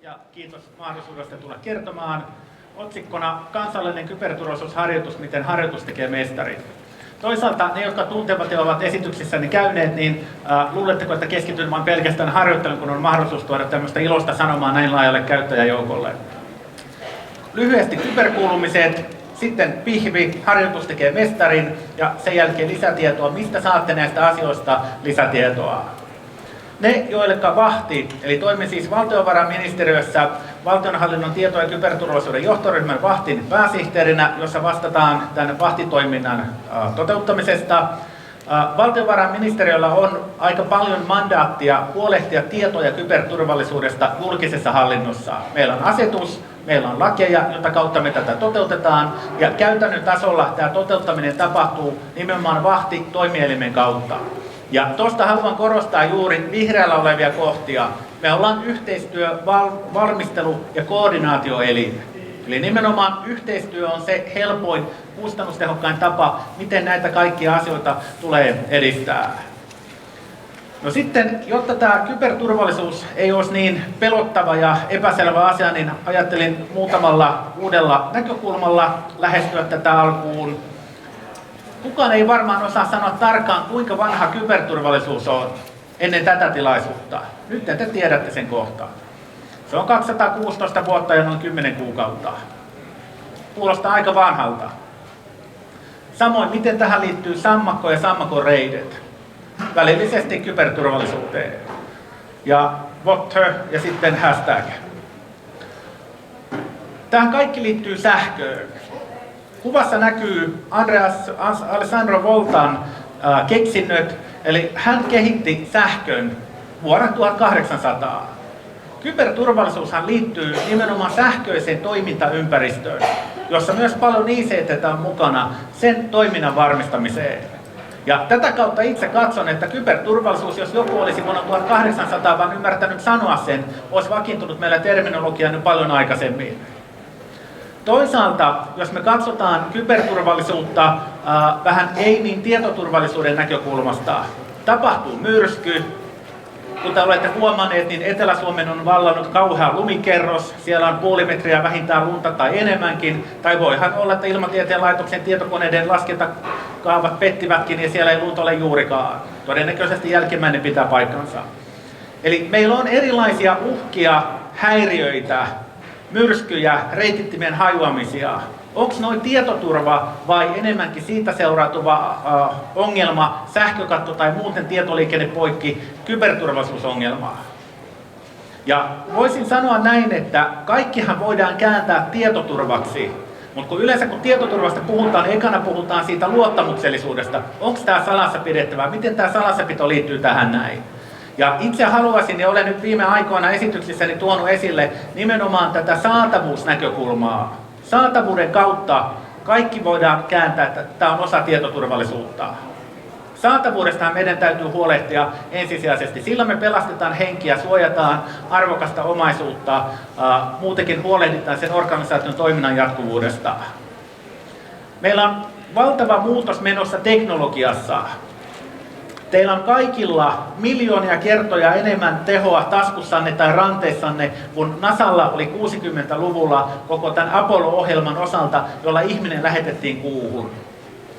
ja kiitos mahdollisuudesta tulla kertomaan. Otsikkona kansallinen kyberturvallisuusharjoitus, miten harjoitus tekee mestarin. Toisaalta ne, jotka tuntevat ja ovat esityksissäni käyneet, niin luuletteko, että keskityn vain pelkästään harjoitteluun, kun on mahdollisuus tuoda tämmöistä iloista sanomaa näin laajalle käyttäjäjoukolle. Lyhyesti kyberkuulumiset, sitten pihvi, harjoitus tekee mestarin ja sen jälkeen lisätietoa, mistä saatte näistä asioista lisätietoa. Ne, joilleka vahti, eli toimin siis valtiovarainministeriössä valtionhallinnon tieto- ja kyberturvallisuuden johtoryhmän vahtin pääsihteerinä, jossa vastataan tämän vahtitoiminnan toteuttamisesta. Valtiovarainministeriöllä on aika paljon mandaattia huolehtia tieto- ja kyberturvallisuudesta julkisessa hallinnossa. Meillä on asetus, meillä on lakeja, jota kautta me tätä toteutetaan, ja käytännön tasolla tämä toteuttaminen tapahtuu nimenomaan vahtitoimielimen kautta. Ja tuosta haluan korostaa juuri vihreällä olevia kohtia. Me ollaan valmistelu- ja koordinaatioelin. Eli nimenomaan yhteistyö on se helpoin, kustannustehokkain tapa, miten näitä kaikkia asioita tulee edistää. No sitten, jotta tämä kyberturvallisuus ei olisi niin pelottava ja epäselvä asia, niin ajattelin muutamalla uudella näkökulmalla lähestyä tätä alkuun. Kukaan ei varmaan osaa sanoa tarkkaan, kuinka vanha kyberturvallisuus on ennen tätä tilaisuutta. Nyt te tiedätte sen kohta. Se on 216 vuotta ja noin 10 kuukautta. Kuulostaa aika vanhalta. Samoin, miten tähän liittyy sammakko ja sammakon reidet välillisesti kyberturvallisuuteen. Ja Water ja sitten hashtag. Tähän kaikki liittyy sähköön. Kuvassa näkyy Alessandro Voltan keksinnöt, eli hän kehitti sähkön vuonna 1800. Kyberturvallisuushan liittyy nimenomaan sähköiseen toimintaympäristöön, jossa myös paljon ICT on mukana sen toiminnan varmistamiseen. Ja tätä kautta itse katson, että kyberturvallisuus, jos joku olisi vuonna 1800 vaan ymmärtänyt sanoa sen, olisi vakiintunut meillä terminologiaan paljon aikaisemmin. Toisaalta, jos me katsotaan kyberturvallisuutta vähän ei niin tietoturvallisuuden näkökulmasta, tapahtuu myrsky. Kuten olette huomanneet, niin Etelä-Suomen on vallannut kauhea lumikerros. Siellä on puoli metriä vähintään lunta tai enemmänkin. Tai voihan olla, että Ilmatieteen laitoksen tietokoneiden laskentakaavat pettivätkin ja siellä ei lunta ole juurikaan. Todennäköisesti jälkimmäinen pitää paikkansa. Eli meillä on erilaisia uhkia, häiriöitä, myrskyjä, reitittimien hajoamisia. Onko noin tietoturva vai enemmänkin siitä seurautuva ongelma, sähkökatto tai muuten tietoliikennepoikki, kyberturvallisuusongelmaa? Ja voisin sanoa näin, että kaikkihan voidaan kääntää tietoturvaksi, mutta kun tietoturvasta puhutaan, niin ekana puhutaan siitä luottamuksellisuudesta. Onko tämä salassa pidettävää? Miten tämä salassapito liittyy tähän näin? Ja itse haluaisin, ja olen nyt viime aikoina esityksissäni tuonut esille nimenomaan tätä saatavuusnäkökulmaa. Saatavuuden kautta kaikki voidaan kääntää, että tämä on osa tietoturvallisuutta. Saatavuudestahan meidän täytyy huolehtia ensisijaisesti. Sillä me pelastetaan henkiä, suojataan arvokasta omaisuutta, muutenkin huolehditaan sen organisaation toiminnan jatkuvuudesta. Meillä on valtava muutos menossa teknologiassa. Teillä on kaikilla miljoonia kertoja enemmän tehoa taskussanne tai ranteissanne, kun NASAlla oli 60-luvulla koko tämän Apollo-ohjelman osalta, jolla ihminen lähetettiin kuuhun.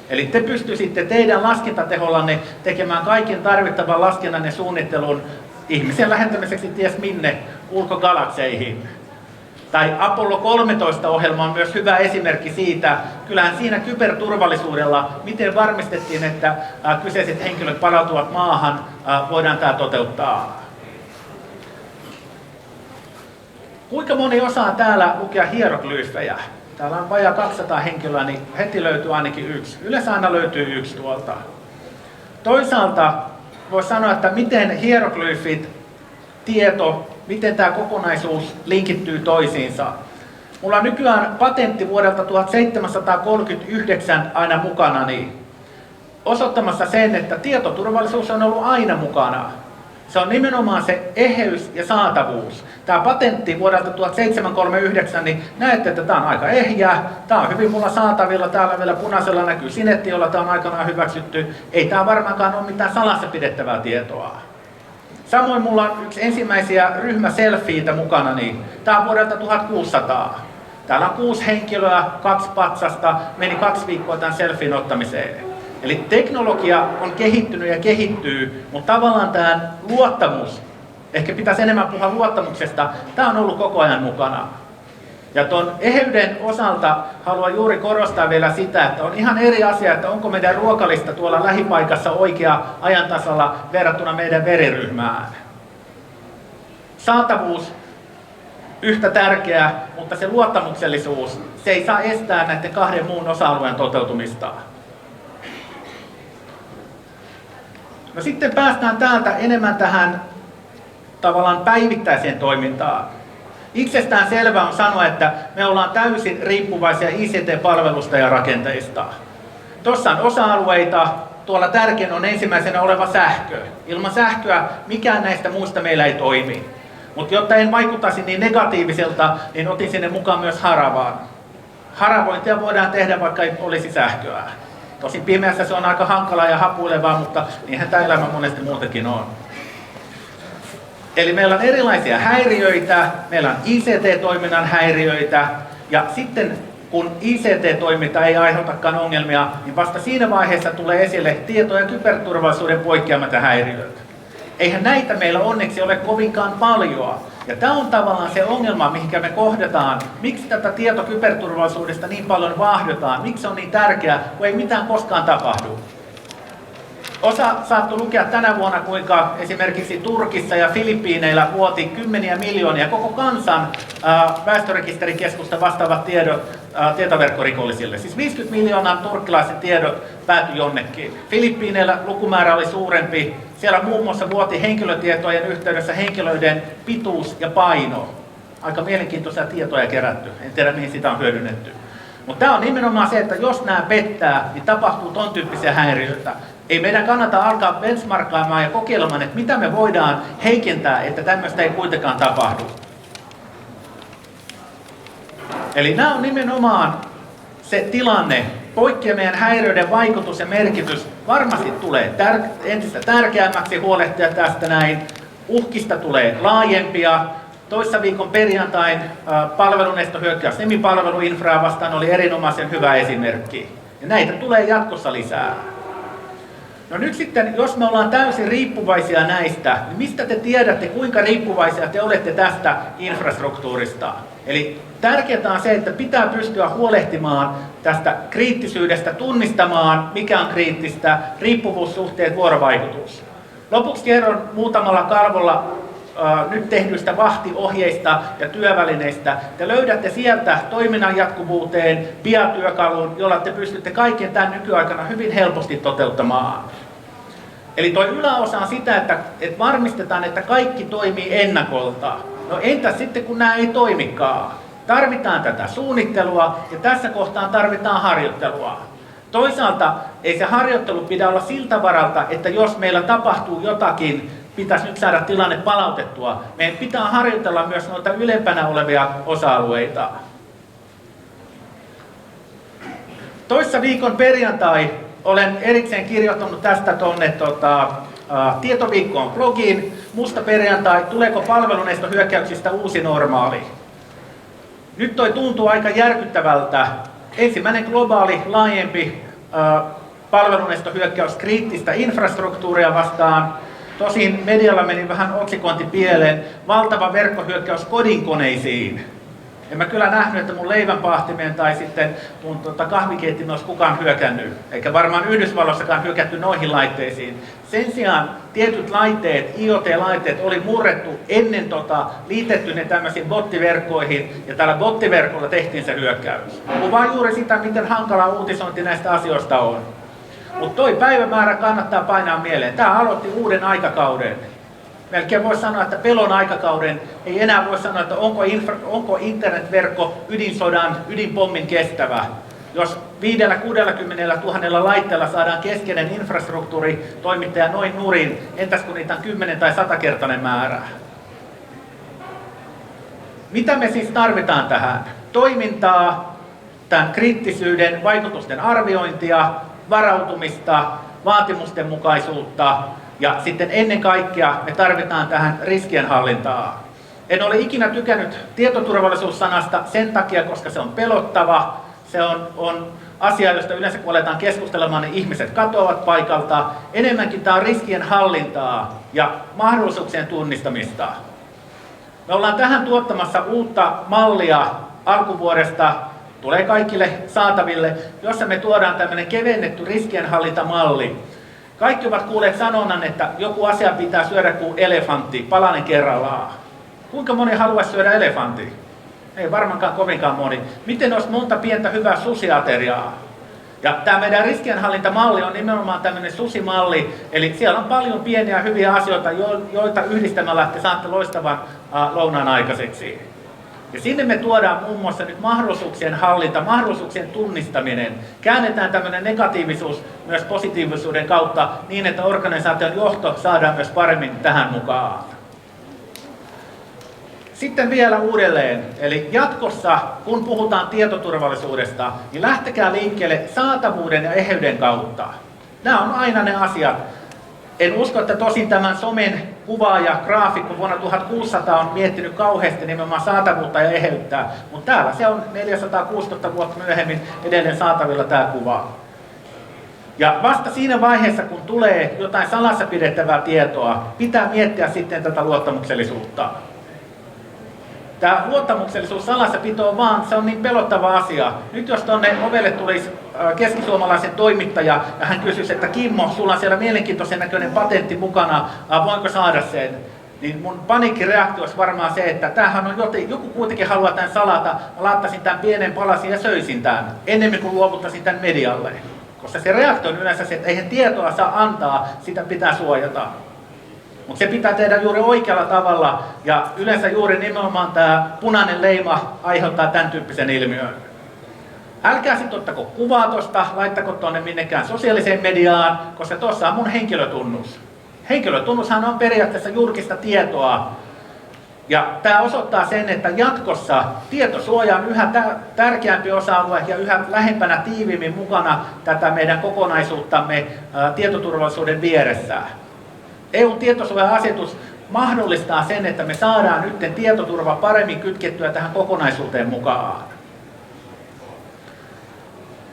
Eli te pystyisitte teidän laskentatehollanne tekemään kaiken tarvittavan laskennan ja suunnittelun ihmisen lähettämiseksi ties minne ulkogalakseihin. Tai Apollo 13-ohjelma on myös hyvä esimerkki siitä, kyllähän siinä kyberturvallisuudella, miten varmistettiin, että kyseiset henkilöt palautuvat maahan, voidaan tämä toteuttaa. Kuinka moni osaa täällä lukea hieroglyfejä? Täällä on vajaa 200 henkilöä, niin heti löytyy ainakin yksi. Yleensä aina löytyy yksi tuolta. Toisaalta voisi sanoa, että miten hieroglyfit, tieto, miten tämä kokonaisuus linkittyy toisiinsa. Mulla on nykyään patentti vuodelta 1739 aina mukanani, osoittamassa sen, että tietoturvallisuus on ollut aina mukana. Se on nimenomaan se eheys ja saatavuus. Tämä patentti vuodelta 1739, niin näette, että tämä on aika ehjä, tämä on hyvin mulla saatavilla, täällä vielä punaisella näkyy sinetti, jolla tämä on aikanaan hyväksytty. Ei tämä varmaankaan ole mitään salassa pidettävää tietoa. Samoin mulla on yksi ensimmäisiä ryhmäselfieitä mukana, niin tää on vuodelta 1600. Täällä on 6 henkilöä, 2 patsasta, meni 2 viikkoa tämän selfien ottamiseen. Eli teknologia on kehittynyt ja kehittyy, mutta tavallaan tämä luottamus, ehkä pitäisi enemmän puhua luottamuksesta, tämä on ollut koko ajan mukana. Ja tuon eheyden osalta haluan juuri korostaa vielä sitä, että on ihan eri asia, että onko meidän ruokalista tuolla lähipaikassa oikea ajantasalla verrattuna meidän veriryhmään. Saatavuus yhtä tärkeää, mutta se luottamuksellisuus, se ei saa estää näiden 2 muun osa-alueen toteutumista. No sitten päästään täältä enemmän tähän tavallaan päivittäiseen toimintaan. Itsestään selvää on sanoa, että me ollaan täysin riippuvaisia ICT-palvelusta ja rakenteista. Tuossa on osa-alueita, tuolla tärkein on ensimmäisenä oleva sähkö. Ilman sähköä mikään näistä muista meillä ei toimi. Mutta jotta en vaikuttaisi niin negatiiviselta, niin otin sinne mukaan myös haravaan. Haravointia voidaan tehdä, vaikka ei olisi sähköä. Tosin pimeässä se on aika hankalaa ja hapuilevaa, mutta niinhän tämä elämä monesti muutenkin on. Eli meillä on erilaisia häiriöitä, meillä on ICT-toiminnan häiriöitä, ja sitten kun ICT-toiminta ei aiheutakaan ongelmia, niin vasta siinä vaiheessa tulee esille tieto- ja kyberturvallisuuden poikkeamat ja häiriöt. Eihän näitä meillä onneksi ole kovinkaan paljon. Ja tämä on tavallaan se ongelma, mihinkä me kohdataan. Miksi tätä kyberturvallisuudesta niin paljon vaahdotaan? Miksi se on niin tärkeää, kun ei mitään koskaan tapahdu? Osa saattoi lukea tänä vuonna, kuinka esimerkiksi Turkissa ja Filippiineillä vuoti kymmeniä miljoonia koko kansan väestörekisterikeskusta vastaavat tiedot tietoverkkorikollisille. Siis 50 miljoonaa turkkilaisen tiedot päätyi jonnekin. Filippiineillä lukumäärä oli suurempi. Siellä muun muassa vuoti henkilötietojen yhteydessä henkilöiden pituus ja paino. Aika mielenkiintoisia tietoja kerätty. En tiedä, mihin sitä on hyödynnetty. Mutta tämä on nimenomaan se, että jos nämä pettää, niin tapahtuu ton tyyppisiä häiriöitä. Ei meidän kannata alkaa benchmarkkaamaan ja kokeilemaan, että mitä me voidaan heikentää, että tämmöistä ei kuitenkaan tapahdu. Eli nämä on nimenomaan se tilanne. Poikkeamien häiriöiden vaikutus ja merkitys varmasti tulee entistä tärkeämmäksi huolehtia tästä näin. Uhkista tulee laajempia. Toissa viikon perjantain palvelunestohyökkäys nimipalveluinfraa vastaan oli erinomaisen hyvä esimerkki. Ja näitä tulee jatkossa lisää. No nyt sitten, jos me ollaan täysin riippuvaisia näistä, niin mistä te tiedätte, kuinka riippuvaisia te olette tästä infrastruktuurista? Eli tärkeää on se, että pitää pystyä huolehtimaan tästä kriittisyydestä, tunnistamaan, mikä on kriittistä, riippuvuussuhteet, vuorovaikutus. Lopuksi kerron muutamalla kalvolla nyt tehdyistä vahtiohjeista ja työvälineistä. Te löydätte sieltä toiminnan jatkuvuuteen BIA-työkalun, jolla te pystytte kaiken tämän nykyaikana hyvin helposti toteuttamaan. Eli tuo yläosa on sitä, että varmistetaan, että kaikki toimii ennakolta. No entäs sitten, kun nämä ei toimikaan? Tarvitaan tätä suunnittelua ja tässä kohtaa tarvitaan harjoittelua. Toisaalta ei se harjoittelu pidä olla siltä varalta, että jos meillä tapahtuu jotakin, pitäisi nyt saada tilanne palautettua. Meidän pitää harjoitella myös noita ylempänä olevia osa-alueita. Toissa viikon perjantai olen erikseen kirjoittanut tästä tuonne tietoviikkoon blogiin. Musta perjantai, tuleeko palvelunestohyökkäyksistä uusi normaali? Nyt toi tuntuu aika järkyttävältä. Ensimmäinen globaali, laajempi palvelunestohyökkäys kriittistä infrastruktuuria vastaan. Tosin medialla meni vähän otsikointi pieleen. Valtava verkkohyökkäys kodinkoneisiin. En mä kyllä nähnyt, että mun leivänpahtimeen tai sitten mun kahvikeittimeen olisi kukaan hyökännyt. Eikä varmaan Yhdysvalloissakaan hyökätty noihin laitteisiin. Sen sijaan tietyt laitteet, IoT-laitteet oli murrettu ennen liitetty ne tämmöisiin bottiverkkoihin. Ja tällä bottiverkolla tehtiin se hyökkäys. Kuvaa juuri sitä, miten hankala uutisointi näistä asioista on. Mutta toi päivämäärä kannattaa painaa mieleen. Tämä aloitti uuden aikakauden. Melkein voisi sanoa, että pelon aikakauden. Ei enää voi sanoa, että onko internetverkko ydinsodan, ydinpommin kestävä. Jos 50-60 000 laitteella saadaan keskeinen infrastruktuuri toimittaja noin nurin, entäs kun niitä on 10 tai 100-kertainen määrä? Mitä me siis tarvitaan tähän? Toimintaa, tämän kriittisyyden, vaikutusten arviointia, varautumista, vaatimusten mukaisuutta, Ja sitten ennen kaikkea me tarvitaan tähän riskienhallintaa. En ole ikinä tykännyt tietoturvallisuussanasta sen takia, koska se on pelottava. Se on asia, josta yleensä kun aletaan keskustelemaan, niin ihmiset katoavat paikalta. Enemmänkin tämä on riskien hallintaa ja mahdollisuuksien tunnistamista. Me ollaan tähän tuottamassa uutta mallia alkuvuodesta, tulee kaikille saataville, jossa me tuodaan tämmöinen kevennetty riskienhallintamalli. Kaikki ovat kuulleet sanonnan, että joku asia pitää syödä kuin elefantti, palanen kerrallaan. Kuinka moni haluaisi syödä elefantin? Ei varmaankaan kovinkaan moni. Miten olisi monta pientä hyvää susiateriaa? Ja tämä meidän riskienhallintamalli on nimenomaan tämmöinen susimalli, eli siellä on paljon pieniä hyviä asioita, joita yhdistämällä te saatte loistavan lounaan aikaiseksi. Ja sinne me tuodaan muun muassa nyt mahdollisuuksien hallinta, mahdollisuuksien tunnistaminen. Käännetään tämmöinen negatiivisuus myös positiivisuuden kautta niin, että organisaation johto saadaan myös paremmin tähän mukaan. Sitten vielä uudelleen, eli jatkossa kun puhutaan tietoturvallisuudesta, niin lähtekää liikkeelle saatavuuden ja eheyden kautta. Nämä on aina ne asiat. En usko, että tosin tämän somen kuvaaja, graafikko vuonna 1600 on miettinyt kauheasti nimenomaan saatavuutta ja eheyttä, mutta täällä se on 416 vuotta myöhemmin edelleen saatavilla tämä kuva. Ja vasta siinä vaiheessa, kun tulee jotain salassa pidettävää tietoa, pitää miettiä sitten tätä luottamuksellisuutta. Tämä luottamuksellisuus salassapito on vaan, se on niin pelottava asia. Nyt jos tuonne ovelle tulisi keskisuomalaisen toimittaja ja hän kysyisi, että Kimmo, sulla on siellä mielenkiintoisen näköinen patentti mukana, voinko saada sen? Niin mun paniikkireaktio olisi varmaan se, että tämähän on joku kuitenkin haluaa tämän salata, mä laittaisin tämän pienen palasin ja söisin tämän, ennemmin kuin luovuttaisin tämän medialle. Koska se reaktio on yleensä se, että eihän tietoa saa antaa, sitä pitää suojata. Mutta se pitää tehdä juuri oikealla tavalla ja yleensä juuri nimenomaan tämä punainen leima aiheuttaa tämän tyyppisen ilmiön. Älkää sitten ottako kuvaa tuosta, laittako tuonne minnekään sosiaaliseen mediaan, koska tuossa on mun henkilötunnus. Henkilötunnushan on periaatteessa julkista tietoa. Ja tämä osoittaa sen, että jatkossa tietosuoja on yhä tärkeämpi osa-alue ja yhä lähempänä tiiviimmin mukana tätä meidän kokonaisuuttamme tietoturvallisuuden vieressä. EU-tietosuoja-asetus mahdollistaa sen, että me saadaan nyt tietoturva paremmin kytkettyä tähän kokonaisuuteen mukaan.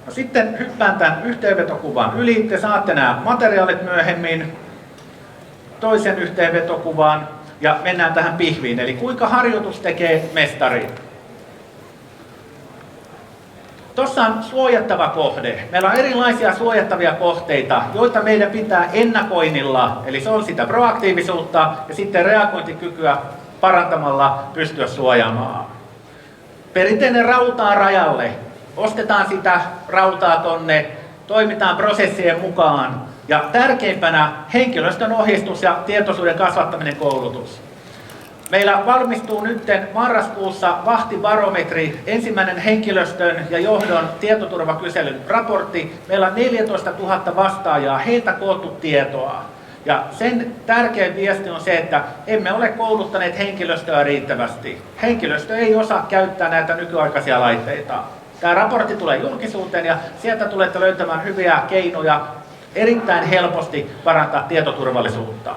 No sitten hyppään tämän yhteenvetokuvan yli. Te saatte nämä materiaalit myöhemmin. Toisen yhteenvetokuvan ja mennään tähän pihviin. Eli kuinka harjoitus tekee mestarin. Tuossa on suojattava kohde. Meillä on erilaisia suojattavia kohteita, joita meidän pitää ennakoinnilla, eli se on sitä proaktiivisuutta ja sitten reagointikykyä parantamalla pystyä suojaamaan. Perinteinen rautaa rajalle. Ostetaan sitä rautaa tonne, toimitaan prosessien mukaan ja tärkeimpänä henkilöstön ohjeistus ja tietoisuuden kasvattaminen koulutus. Meillä valmistuu nyt marraskuussa vahtibarometri, ensimmäinen henkilöstön ja johdon tietoturvakyselyn raportti. Meillä on 14 000 vastaajaa, heiltä koottu tietoa. Ja sen tärkein viesti on se, että emme ole kouluttaneet henkilöstöä riittävästi. Henkilöstö ei osaa käyttää näitä nykyaikaisia laitteita. Tämä raportti tulee julkisuuteen ja sieltä tulette löytämään hyviä keinoja erittäin helposti parantaa tietoturvallisuutta.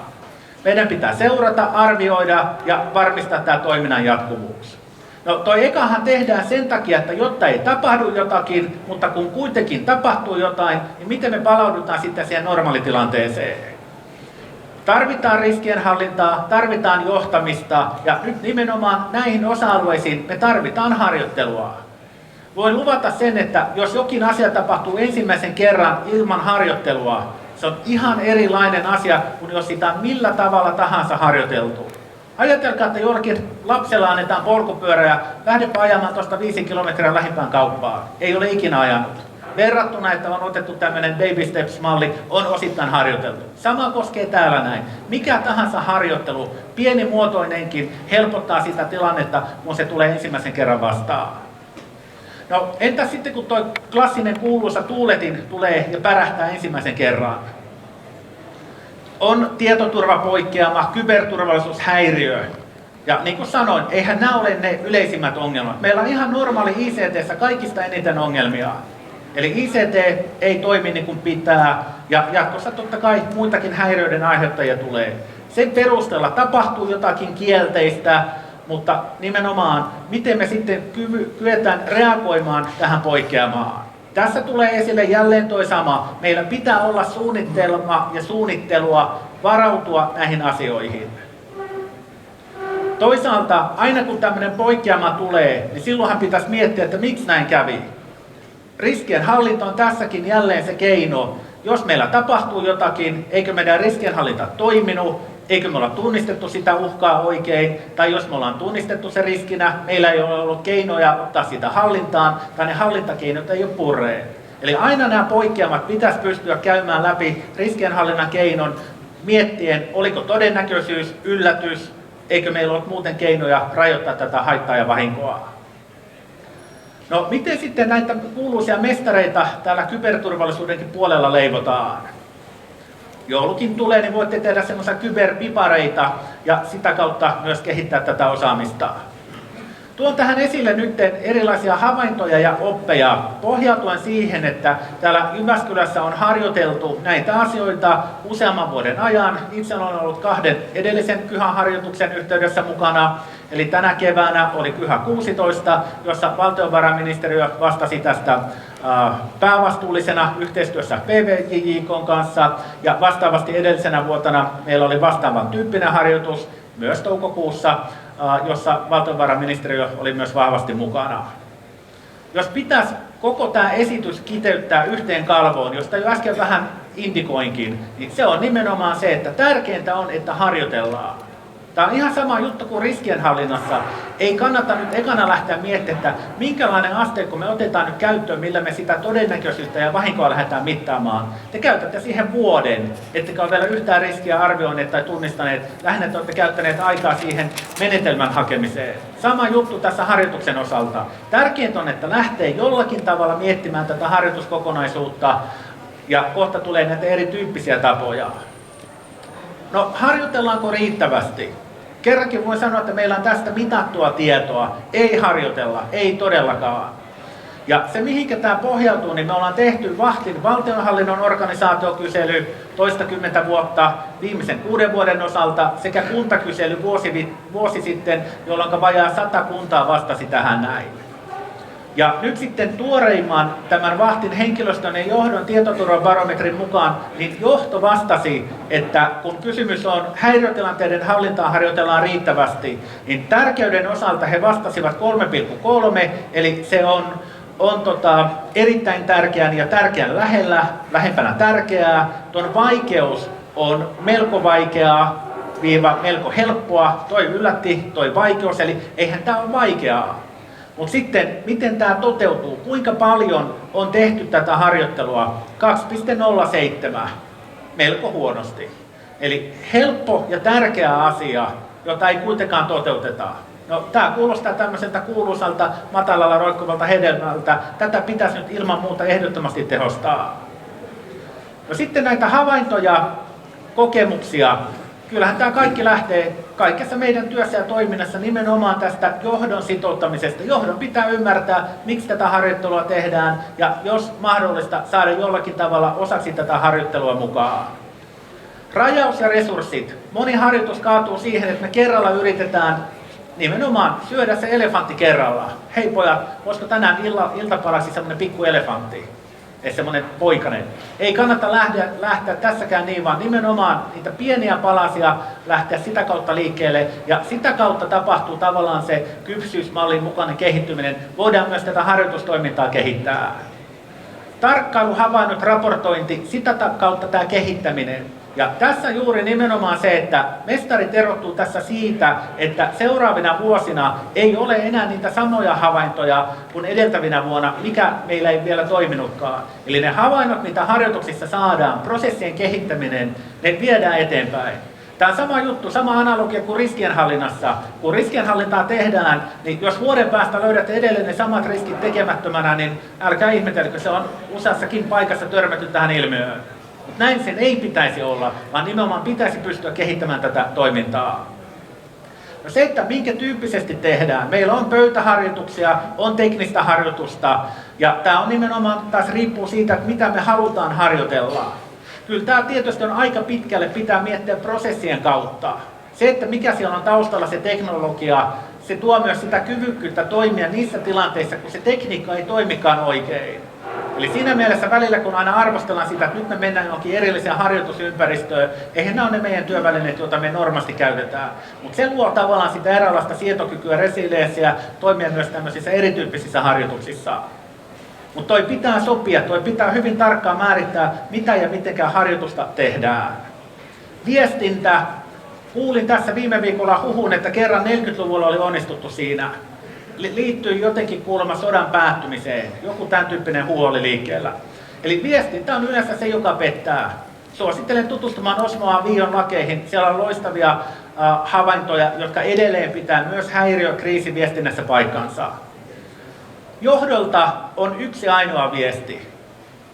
Meidän pitää seurata, arvioida ja varmistaa tämä toiminnan jatkuvuus. No toi ekahan tehdään sen takia, että jotta ei tapahdu jotakin, mutta kun kuitenkin tapahtuu jotain, niin miten me palaudutaan sitten siihen normaalitilanteeseen? Tarvitaan riskienhallintaa, tarvitaan johtamista ja nyt nimenomaan näihin osa-alueisiin me tarvitaan harjoittelua. Voin luvata sen, että jos jokin asia tapahtuu ensimmäisen kerran ilman harjoittelua, se on ihan erilainen asia kuin jos sitä on millä tavalla tahansa harjoiteltu. Ajatelkaa, että jollekin lapsella annetaan polkupyörä ja lähdepä ajamaan tuosta 5 kilometriä lähimpään kauppaan. Ei ole ikinä ajanut. Verrattuna, että on otettu tämmöinen baby steps-malli, on osittain harjoiteltu. Sama koskee täällä näin. Mikä tahansa harjoittelu, pienimuotoinenkin, helpottaa sitä tilannetta, kun se tulee ensimmäisen kerran vastaan. No entä sitten kun tuo klassinen kuuluisa tuuletin tulee ja pärähtää ensimmäisen kerran? On tietoturvapoikkeama, kyberturvallisuushäiriö. Ja niin kuin sanoin, eihän nämä ole ne yleisimmät ongelmat. Meillä on ihan normaali ICT:ssä kaikista eniten ongelmia. Eli ICT ei toimi niin kuin pitää ja jatkossa totta kai muitakin häiriöiden aiheuttajia tulee. Sen perusteella tapahtuu jotakin kielteistä, mutta nimenomaan miten me sitten kyetään reagoimaan tähän poikkeamaan. Tässä tulee esille jälleen toi sama. Meillä pitää olla suunnitelma ja suunnittelua varautua näihin asioihin. Toisaalta aina kun tämmöinen poikkeama tulee, niin silloinhan pitäisi miettiä, että miksi näin kävi. Riskien hallinta on tässäkin jälleen se keino. Jos meillä tapahtuu jotakin, eikö meidän riskienhallinta toiminut, eikö me olla tunnistettu sitä uhkaa oikein, tai jos me ollaan tunnistettu se riskinä, meillä ei ole ollut keinoja ottaa sitä hallintaan, tai ne hallintakeinot ei ole purreet. Eli aina nämä poikkeamat pitäisi pystyä käymään läpi riskienhallinnan keinon, miettien, oliko todennäköisyys, yllätys, eikö meillä ole muuten keinoja rajoittaa tätä haittaa ja vahinkoa. No miten sitten näitä kuuluisia mestareita täällä kyberturvallisuudenkin puolella leivotaan? Joulukin tulee, niin voitte tehdä semmoisia kyberpipareita ja sitä kautta myös kehittää tätä osaamista. Tuon tähän esille nyt erilaisia havaintoja ja oppeja pohjautuen siihen, että täällä Jyväskylässä on harjoiteltu näitä asioita useamman vuoden ajan. Itse olen ollut 2 edellisen KYHA-harjoituksen yhteydessä mukana. Eli tänä keväänä oli KYHA 16, jossa valtiovarainministeriö vastasi tästä päävastuullisena yhteistyössä PVJJK:n kanssa. Ja vastaavasti edellisenä vuotena meillä oli vastaavan tyyppinen harjoitus myös toukokuussa, jossa valtiovarainministeriö oli myös vahvasti mukana. Jos pitäisi koko tämä esitys kiteyttää yhteen kalvoon, josta jo äsken vähän indikoinkin, niin se on nimenomaan se, että tärkeintä on, että harjoitellaan. Tämä on ihan sama juttu kuin riskienhallinnassa. Ei kannata nyt ekana lähteä miettimään, että minkälainen asteikko me otetaan nyt käyttöön, millä me sitä todennäköisyyttä ja vahinkoa lähdetään mittaamaan. Te käytätte siihen vuoden, ettekä ole vielä yhtään riskiä arvioineet tai tunnistaneet. Lähinnä te olette käyttäneet aikaa siihen menetelmän hakemiseen. Sama juttu tässä harjoituksen osalta. Tärkeintä on, että lähtee jollakin tavalla miettimään tätä harjoituskokonaisuutta ja kohta tulee näitä erityyppisiä tapoja. No harjoitellaanko riittävästi? Kerrankin voin sanoa, että meillä on tästä mitattua tietoa. Ei harjoitella, ei todellakaan. Ja se mihinkä tämä pohjautuu, niin me ollaan tehty VAHTin valtionhallinnon organisaatiokysely toistakymmentä vuotta viimeisen 6 vuoden osalta sekä kuntakysely vuosi sitten, jolloin vajaa 100 kuntaa vastasi tähän näin. Ja nyt sitten tuoreimman tämän VAHTin henkilöstön ja johdon tietoturvabarometrin mukaan, niin johto vastasi, että kun kysymys on häiriötilanteiden hallintaa harjoitellaan riittävästi, niin tärkeyden osalta he vastasivat 3,3, eli se on erittäin tärkeän ja tärkeän lähempänä tärkeää. Tuon vaikeus on melko vaikeaa, melko helppoa, toi yllätti, toi vaikeus, eli eihän tämä ole vaikeaa. Mutta sitten, miten tämä toteutuu? Kuinka paljon on tehty tätä harjoittelua? 2,07. Melko huonosti. Eli helppo ja tärkeä asia, jota ei kuitenkaan toteuteta. No, tämä kuulostaa tämmöiseltä kuuluisalta matalalla roikkuvalta hedelmältä. Tätä pitäisi nyt ilman muuta ehdottomasti tehostaa. No sitten näitä havaintoja, kokemuksia. Kyllähän tämä kaikki lähtee kaikessa meidän työssä ja toiminnassa nimenomaan tästä johdon sitouttamisesta. Johdon pitää ymmärtää, miksi tätä harjoittelua tehdään ja jos mahdollista saada jollakin tavalla osaksi tätä harjoittelua mukaan. Rajaus ja resurssit. Moni harjoitus kaatuu siihen, että me kerralla yritetään nimenomaan syödä se elefantti kerralla. Hei pojat, voisiko tänään iltapalaksi semmoinen pikku elefantti? Semmoinen poikainen. Ei kannata lähteä tässäkään niin, vaan nimenomaan niitä pieniä palasia lähteä sitä kautta liikkeelle. Ja sitä kautta tapahtuu tavallaan se kypsyysmallin mukainen kehittyminen. Voidaan myös tätä harjoitustoimintaa kehittää. Tarkkailu, havainnot, raportointi, sitä kautta tämä kehittäminen. Ja tässä juuri nimenomaan se, että mestarit erottuu tässä siitä, että seuraavina vuosina ei ole enää niitä samoja havaintoja kuin edeltävinä vuonna, mikä meillä ei vielä toiminutkaan. Eli ne havainnot, mitä harjoituksissa saadaan, prosessien kehittäminen, ne viedään eteenpäin. Tämä on sama juttu, sama analogia kuin riskienhallinnassa. Kun riskienhallintaa tehdään, niin jos vuoden päästä löydätte edelleen ne samat riskit tekemättömänä, niin älkää ihmetelkö, se on useassakin paikassa törmätty tähän ilmiöön. Mutta näin sen ei pitäisi olla, vaan nimenomaan pitäisi pystyä kehittämään tätä toimintaa. No se, että minkä tyyppisesti tehdään. Meillä on pöytäharjoituksia, on teknistä harjoitusta, ja tämä on nimenomaan taas riippuu siitä, että mitä me halutaan harjoitella. Kyllä tämä tietysti on aika pitkälle, pitää miettiä prosessien kautta. Se, että mikä siellä on taustalla se teknologia, se tuo myös sitä kyvykkyyttä toimia niissä tilanteissa, kun se tekniikka ei toimikaan oikein. Eli siinä mielessä välillä, kun aina arvostellaan sitä, että nyt me mennään johonkin erilliseen harjoitusympäristöön, eihän nämä ole ne meidän työvälineet, joita me normaalisti käytetään. Mutta se luo tavallaan sitä eräänlaista sietokykyä, resilienssiä, toimia myös tämmöisissä erityyppisissä harjoituksissa. Mutta toi pitää sopia, toi pitää hyvin tarkkaan määrittää, mitä ja mitenkään harjoitusta tehdään. Viestintä. Kuulin tässä viime viikolla huhun, että kerran 40-luvulla oli onnistuttu siinä. Liittyy jotenkin kuulemma sodan päättymiseen. Joku tämän tyyppinen huhu oli liikkeellä. Eli viestintä on yleensä se, joka pettää. Suosittelen tutustumaan Osmo A. Viion lakeihin. Siellä on loistavia havaintoja, jotka edelleen pitää myös häiriö-kriisiviestinnässä paikkansa. Johdolta on yksi ainoa viesti.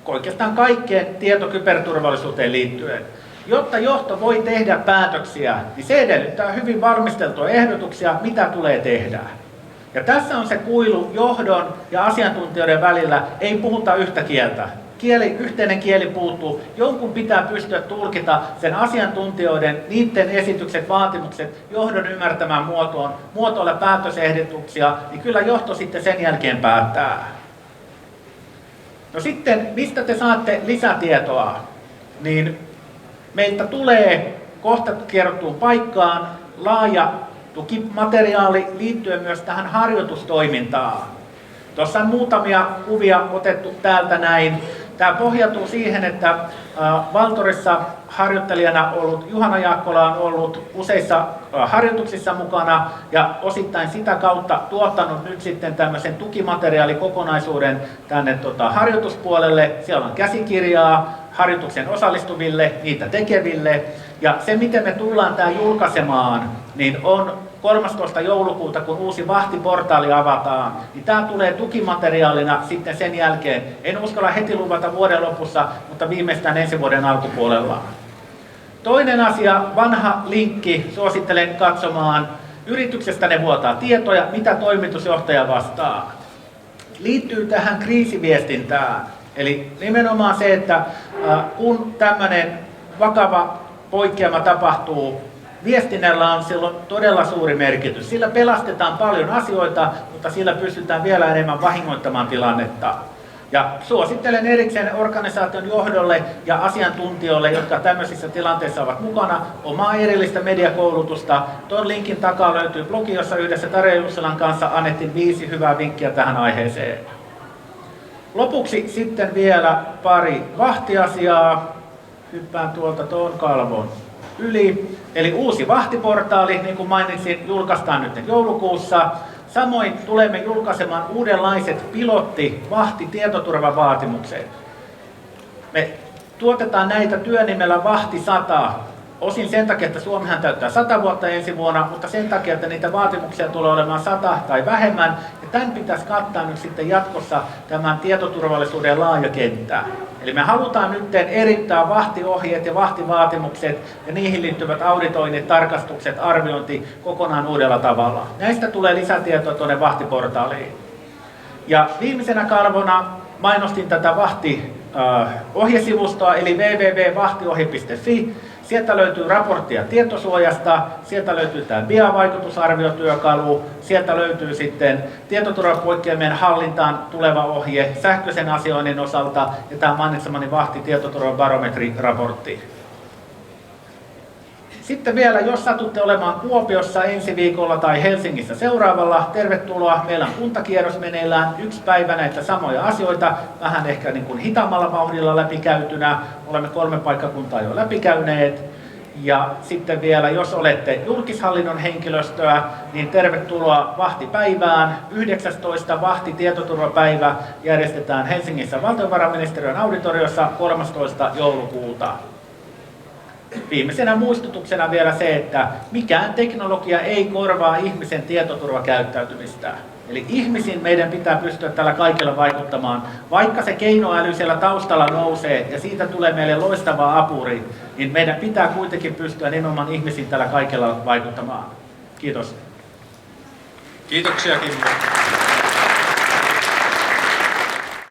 Oikeastaan kaikkeen tietokyberturvallisuuteen liittyen. Jotta johto voi tehdä päätöksiä, niin se edellyttää hyvin valmisteltua ehdotuksia, mitä tulee tehdä. Ja tässä on se kuilu johdon ja asiantuntijoiden välillä, ei puhuta yhtä kieltä. Yhteinen kieli puuttuu, jonkun pitää pystyä tulkita sen asiantuntijoiden, niiden esitykset, vaatimukset, johdon ymmärtämään muotoon, muotoilla päätösehdotuksia, niin kyllä johto sitten sen jälkeen päättää. No sitten, mistä te saatte lisätietoa? Niin meiltä tulee kohta kerrottuun paikkaan laaja tukimateriaali liittyen myös tähän harjoitustoimintaan. Tuossa on muutamia kuvia otettu täältä näin. Tämä pohjautuu siihen, että Valtorissa harjoittelijana ollut Juhana Jaakkola on ollut useissa harjoituksissa mukana ja osittain sitä kautta tuottanut nyt sitten tämmöisen tukimateriaalikokonaisuuden tänne harjoituspuolelle. Siellä on käsikirjaa harjoituksen osallistuville, niitä tekeville. Ja se, miten me tullaan tämä julkaisemaan, niin on 13. joulukuuta, kun uusi vahtiportaali avataan, niin tämä tulee tukimateriaalina sitten sen jälkeen. En uskalla heti luvata vuoden lopussa, mutta viimeistään ensi vuoden alkupuolella. Toinen asia, vanha linkki, suosittelen katsomaan. Yrityksestä ne vuotaa tietoja, mitä toimitusjohtaja vastaa. Liittyy tähän kriisiviestintään. Eli nimenomaan se, että kun tämmöinen vakava poikkeama tapahtuu, viestinnällä on silloin todella suuri merkitys. Sillä pelastetaan paljon asioita, mutta sillä pystytään vielä enemmän vahingoittamaan tilannetta. Ja suosittelen erikseen organisaation johdolle ja asiantuntijoille, jotka tämmöisissä tilanteissa ovat mukana, omaa erillistä mediakoulutusta. Tuon linkin takaa löytyy blogi, jossa yhdessä Tarja Jusselan kanssa annettiin 5 hyvää vinkkiä tähän aiheeseen. Lopuksi sitten vielä pari vahtiasiaa. Hyppään tuolta tuon kalvon yli. Eli uusi vahtiportaali, niin kuin mainitsin, julkaistaan nyt joulukuussa. Samoin tulemme julkaisemaan uudenlaiset vahti-tietoturvavaatimukset. Me tuotetaan näitä työnimellä Vahti 100. Osin sen takia, että Suomihan täyttää 100 vuotta ensi vuonna, mutta sen takia, että niitä vaatimuksia tulee olemaan 100 tai vähemmän. Ja tämän pitäisi kattaa nyt sitten jatkossa tämän tietoturvallisuuden laaja kenttä. Eli me halutaan nyt eriyttää vahtiohjeet ja vahtivaatimukset ja niihin liittyvät auditoinnit, tarkastukset, arviointi kokonaan uudella tavalla. Näistä tulee lisätietoa tuonne vahtiportaaliin. Ja viimeisenä kalvona mainostin tätä Vahti-ohjesivustoa, eli www.vahtiohje.fi. Sieltä löytyy raporttia tietosuojasta, sieltä löytyy tämä BIA-vaikutusarviotyökalu, sieltä löytyy sitten tietoturvapoikkeamien hallintaan tuleva ohje sähköisen asioinnin osalta ja tämä mainitsemani Vahti-tietoturvabarometriraportti. Sitten vielä, jos satutte olemaan Kuopiossa ensi viikolla tai Helsingissä seuraavalla, tervetuloa. Meillä on kuntakierros meneillään 1 päivä näitä samoja asioita, vähän ehkä niin kuin hitaammalla vauhdilla läpikäytynä. Olemme 3 paikkakuntaa jo läpikäyneet. Ja sitten vielä, jos olette julkishallinnon henkilöstöä, niin tervetuloa Vahtipäivään. 19. Vahti-tietoturvapäivä järjestetään Helsingissä valtiovarainministeriön auditoriossa 13. joulukuuta. Viimeisenä muistutuksena vielä se, että mikään teknologia ei korvaa ihmisen tietoturvakäyttäytymistä. Eli ihmisiin meidän pitää pystyä tällä kaikella vaikuttamaan. Vaikka se keinoäly siellä taustalla nousee ja siitä tulee meille loistava apuri, niin meidän pitää kuitenkin pystyä nimenomaan ihmisiin tällä kaikella vaikuttamaan. Kiitos. Kiitoksia Kimmo.